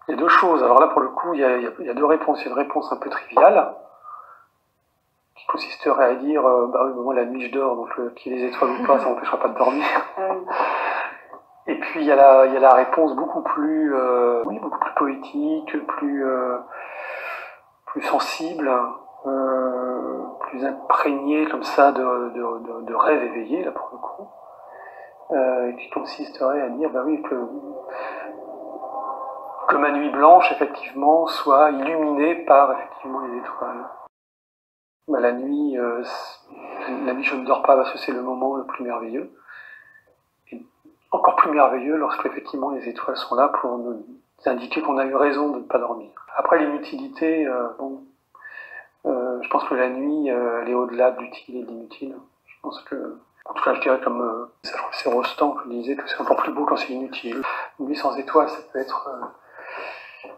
Il y a deux choses. Alors là, pour le coup, il y a deux réponses. Il y a une réponse un peu triviale, qui consisterait à dire bah oui, moi la nuit je dors, donc qu'il y ait des étoiles ou pas, ça m'empêchera pas de dormir. Et puis il y a la réponse beaucoup plus, oui, beaucoup plus poétique, plus sensible, plus imprégnée comme ça de rêves éveillés, là pour le coup, et qui consisterait à dire bah oui que ma nuit blanche effectivement soit illuminée par effectivement les étoiles. Bah, la nuit je ne dors pas parce que c'est le moment le plus merveilleux. Et encore plus merveilleux lorsque effectivement les étoiles sont là pour nous indiquer qu'on a eu raison de ne pas dormir. Après l'inutilité, je pense que la nuit, elle est au-delà de l'utile et de l'inutile. Je pense que, en tout cas, je dirais comme c'est Rostand qui disait que c'est encore plus beau quand c'est inutile. Une nuit sans étoiles, ça peut être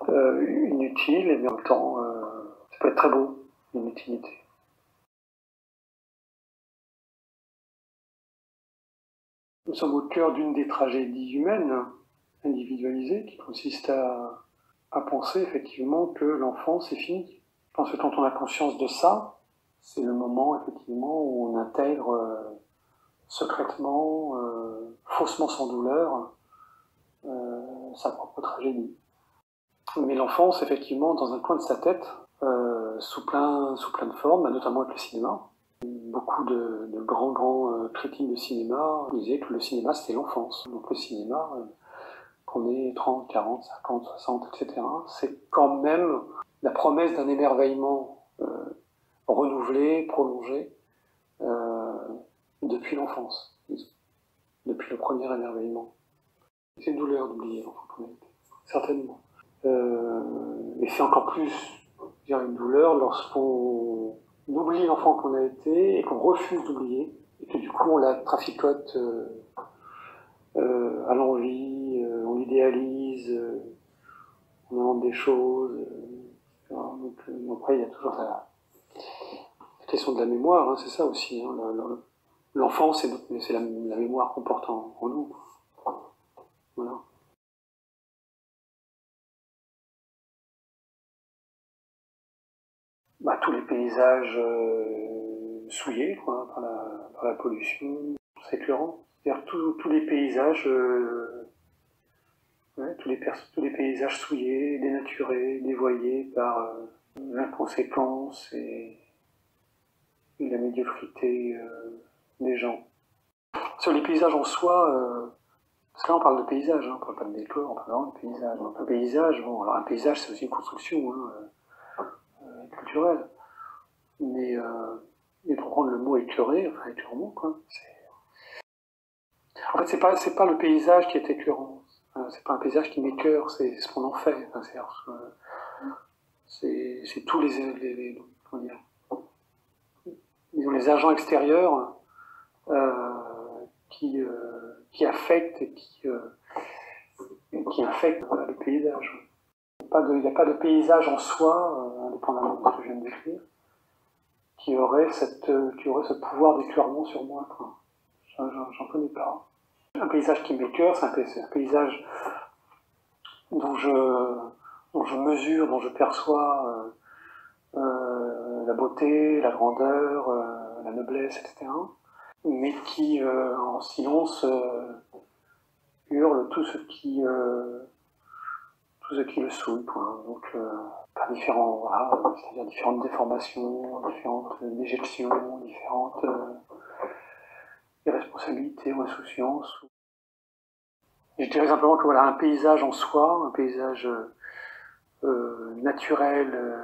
inutile, et en même temps, ça peut être très beau, l'inutilité. Nous sommes au cœur d'une des tragédies humaines, individualisées, qui consiste à penser effectivement que l'enfance est finie. Je pense que quand on a conscience de ça, c'est le moment effectivement où on intègre secrètement, faussement sans douleur, sa propre tragédie. Mais l'enfance, effectivement, dans un coin de sa tête, sous plein de formes, notamment avec le cinéma. Beaucoup de grands critiques de cinéma disaient que le cinéma, c'était l'enfance. Donc le cinéma, qu'on ait 30, 40, 50, 60, etc., c'est quand même la promesse d'un émerveillement renouvelé, prolongé, depuis l'enfance, depuis le premier émerveillement. C'est une douleur d'oublier l'enfant qu'on a été, certainement. Mais c'est encore plus une douleur lorsqu'on oublie l'enfant qu'on a été et qu'on refuse d'oublier, et que du coup on la traficote à l'envie, on l'idéalise, on invente des choses. Donc après il y a toujours la question de la mémoire, hein, c'est ça aussi. Hein, l'enfance, c'est la mémoire qu'on porte en nous. Voilà. Bah, tous les paysages souillés quoi, par la pollution, c'est écœurant. C'est-à-dire tous les paysages, ouais, tous les paysages souillés, dénaturés, dévoyés par l'inconséquence et la médiocrité des gens. Sur les paysages en soi, parce que là on parle de paysage, hein, on parle pas de décor, on parle vraiment de paysage. Donc un paysage, bon, alors un paysage c'est aussi une construction culturelle, mais pour prendre le mot écœuré, enfin écœurement quoi. En fait c'est pas le paysage qui est écœurant, c'est pas un paysage qui m'écœure, c'est ce qu'on en fait. Enfin, c'est tous comment dire, disons, les agents extérieurs qui affectent et qui infectent le paysage. Il n'y a pas de paysage en soi, indépendamment de ce que je viens de décrire, qui aurait ce pouvoir d'écœurement sur moi. J'en connais pas. Un paysage qui m'écœure, c'est un paysage dont je mesure, dont je perçois la beauté, la grandeur, la noblesse, etc. Mais qui, en silence, hurle tout ce qui le souille, quoi. Donc, par c'est-à-dire différentes déformations, différentes déjections, différentes irresponsabilités ou insouciances. Et je dirais simplement que voilà, un paysage en soi, un paysage naturel,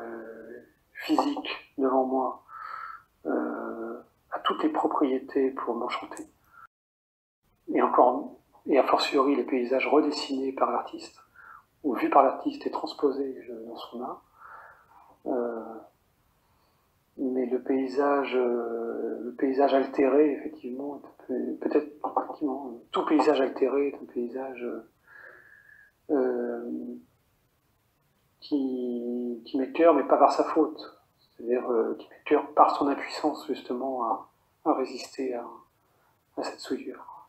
physique devant moi, a toutes les propriétés pour m'enchanter. Et a fortiori les paysages redessinés par l'artiste, ou vus par l'artiste et transposés dans son art. Mais le paysage altéré, effectivement, peut-être effectivement, tout paysage altéré est un paysage qui m'écœure, mais pas par sa faute. C'est-à-dire qui m'écœure par son impuissance, justement, à résister à cette souillure.